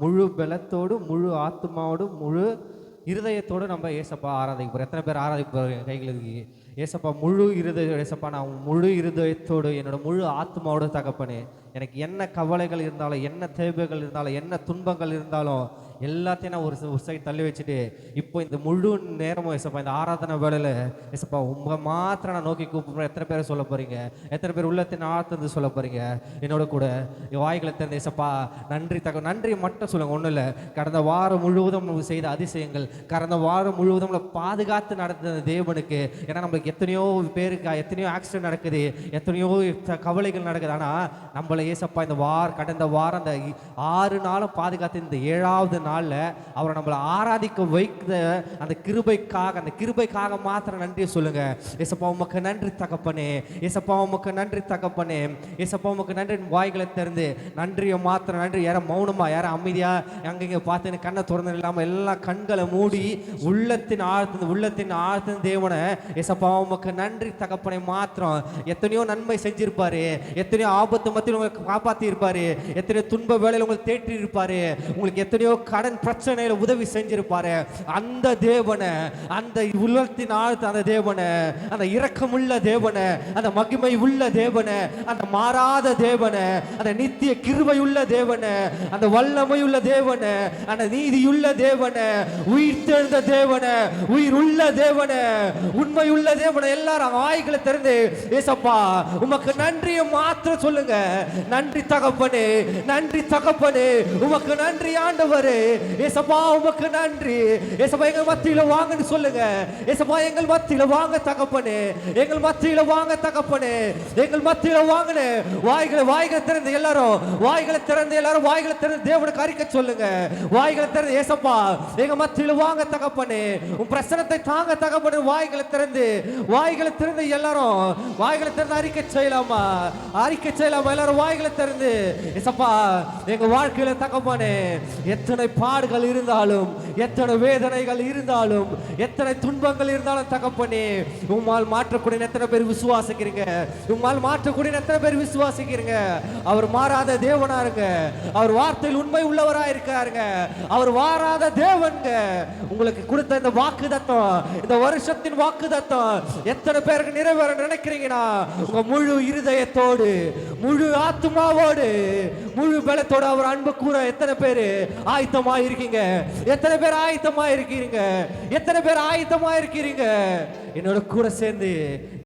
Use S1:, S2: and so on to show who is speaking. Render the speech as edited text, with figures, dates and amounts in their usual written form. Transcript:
S1: முழு பலத்தோடு, முழு ஆத்மாவோடு, முழு இருதயத்தோடு நம்ம ஏசப்பா ஆராதிக்க போகிறோம். எத்தனை பேர் ஆராதிக்க போகிறோம்? கைகளுக்கு ஏசப்பா முழு இருதயம். ஏசப்பா நான் முழு இருதயத்தோடு என்னோட முழு ஆத்மாவோடு தகப்பனே, எனக்கு என்ன கவலைகள் இருந்தாலும், என்ன தேவைகள் இருந்தாலும், என்ன துன்பங்கள் இருந்தாலும் எல்லாத்தையும் நான் ஒரு சைடு தள்ளி வச்சுட்டு இப்போ இந்த முழு நேரமும் ஏசப்பா இந்த ஆராதனை வேலையில் ஏசப்பா உங்க மாத்திரம் நான் நோக்கி கூப்பிடுறேன். எத்தனை பேரை சொல்ல போறீங்க? எத்தனை பேர் உள்ளத்தின் ஆழ்ந்து சொல்ல போறீங்க? என்னோட கூட வாய்களை திறந்து ஏசப்பா நன்றி மட்டும் சொல்லுங்க. ஒன்றும் இல்லை, கடந்த வாரம் முழுவதும் செய்த அதிசயங்கள், கடந்த வாரம் முழுவதும் பாதுகாத்து நடந்த தேவனுக்கு. ஏன்னா நம்மளுக்கு எத்தனையோ பேருக்கு எத்தனையோ ஆக்சிடென்ட் நடக்குது, எத்தனையோ கவலைகள் நடக்குது. ஆனால் நம்மளை ஏசப்பா இந்த கடந்த வாரம் அந்த 6 நாளும் பாதுகாத்து இந்த 7வது நாள்ல அவரை நம்மளை ஆராதிக்க வைக்கிற அந்த கிருபைக்காக மாத்திரம் நன்றி சொல்லுங்க. ஏசப்பா உமக்கு நன்றி தகப்பனே, ஏசப்பா உமக்கு நன்றி தகப்பனே, ஏசப்பா உமக்கு நன்றி. வாய்களை திறந்து நன்றியை மாத்திரம் நன்றி. யாரும் மௌனமா, யாரும் அமைதியா அங்கங்க பார்த்து கண்ணை திறந்து இல்லாம எல்லாம் கண்களை மூடி உள்ளத்தின் ஆழ்த்து தேவனை ஏசப்பா உமக்கு நன்றி தகப்பனை மாத்திரம். எத்தனையோ நன்மை செஞ்சிருப்பாரு, எத்தனையோ ஆபத்து மத்தியில் உங்களுக்கு காப்பாத்தி இருப்பாரு, எத்தனையோ துன்ப வேலையில் உங்களுக்கு தேற்றி இருப்பாரு, உங்களுக்கு எத்தனையோ கடன் பிரச்சனையில உதவி செஞ்சிருப்பாரு. அந்த தேவனை, அந்த உள்ளத்தின் ஆழ்த்து அந்த தேவனை, அந்த இரக்கமுள்ள தேவனை, அந்த மகிமை உள்ள தேவனை, அந்த மாறாத தேவனை, அந்த நித்திய கிருபை உள்ள தேவனை, அந்த வல்லமை உள்ள தேவனை, அந்த நீதியுள்ள தேவனை, உயிர் தெழுந்த தேவனை, உயிர் உள்ள தேவனை, உண்மை உள்ள தேவனை. எல்லாரும் வாய்களை திறந்து ஏசப்பா உமக்கு நன்றியை மாத்திரம் சொல்லுங்க. நன்றி தகப்பனே, நன்றி தகப்பனே, உமக்கு நன்றி ஆண்டவரே. ஏசப்பா உமக்கு நன்றி. ஏசப்பா எங்கள் மத்தியில வாங்கன்னு சொல்லுங்க. ஏசப்பா எங்கள் மத்தியில வாங்க தகப்பனே, எங்கள் மத்தியில வாங்க தகப்பனே, எங்கள் மத்தியில வாங்கனே. வாய்களை திறந்து எல்லாரும் வாய்களை திறந்து தேவனுக்கு அறிக்கை சொல்லுங்க. வாய்களை திறந்து ஏசப்பா எங்க மத்தியில வாங்க தகப்பனே, உன் பிரசனத்தை தாங்க தகப்பனே. வாய்களை திறந்து எல்லாரும் வாய்களை திறந்து அறிக்கை செய்யலாமா? எல்லாரும் வாய்களை திறந்து ஏசப்பா எங்க வாழ்க்கையில தகப்பனே, எத்தனை பாடுகள் இருந்தாலும், எத்தனை வேதனைகள் இருந்தாலும், எத்தனை துன்பங்கள் இருந்தாலும் தகப்பனே, உம்மால் மாற்றக்கூடிய எத்தனை பேர் விசுவாசிக்கிறீங்க? உம்மால் மாற்றக்கூடிய எத்தனை பேர் விசுவாசிக்கிறீங்க? அவர் மாறாத தேவனா இருங்க, அவர் வார்த்தையில் உண்மை உள்ளவரா இருக்காருங்க, அவர் மாறாத தேவன்க. உங்களுக்கு கொடுத்த இந்த வாக்கு தத்தம், இந்த வருஷத்தின் வாக்கு தத்தம் எத்தனை பேருக்கு நிறைவேற நினைக்கிறீங்கன்னா, உங்க முழு இருதயத்தோடு, முழு ஆத்மாவோடு, முழு பலத்தோடு அவர் அன்பு கூற எத்தனை பேர் ஆயத்தமா இருக்கீங்க? எத்தனை பேர் ஆயத்தமா இருக்கீங்க? எத்தனை பேர் ஆயத்தமா இருக்கீங்க? என்னோட கூட சேர்ந்து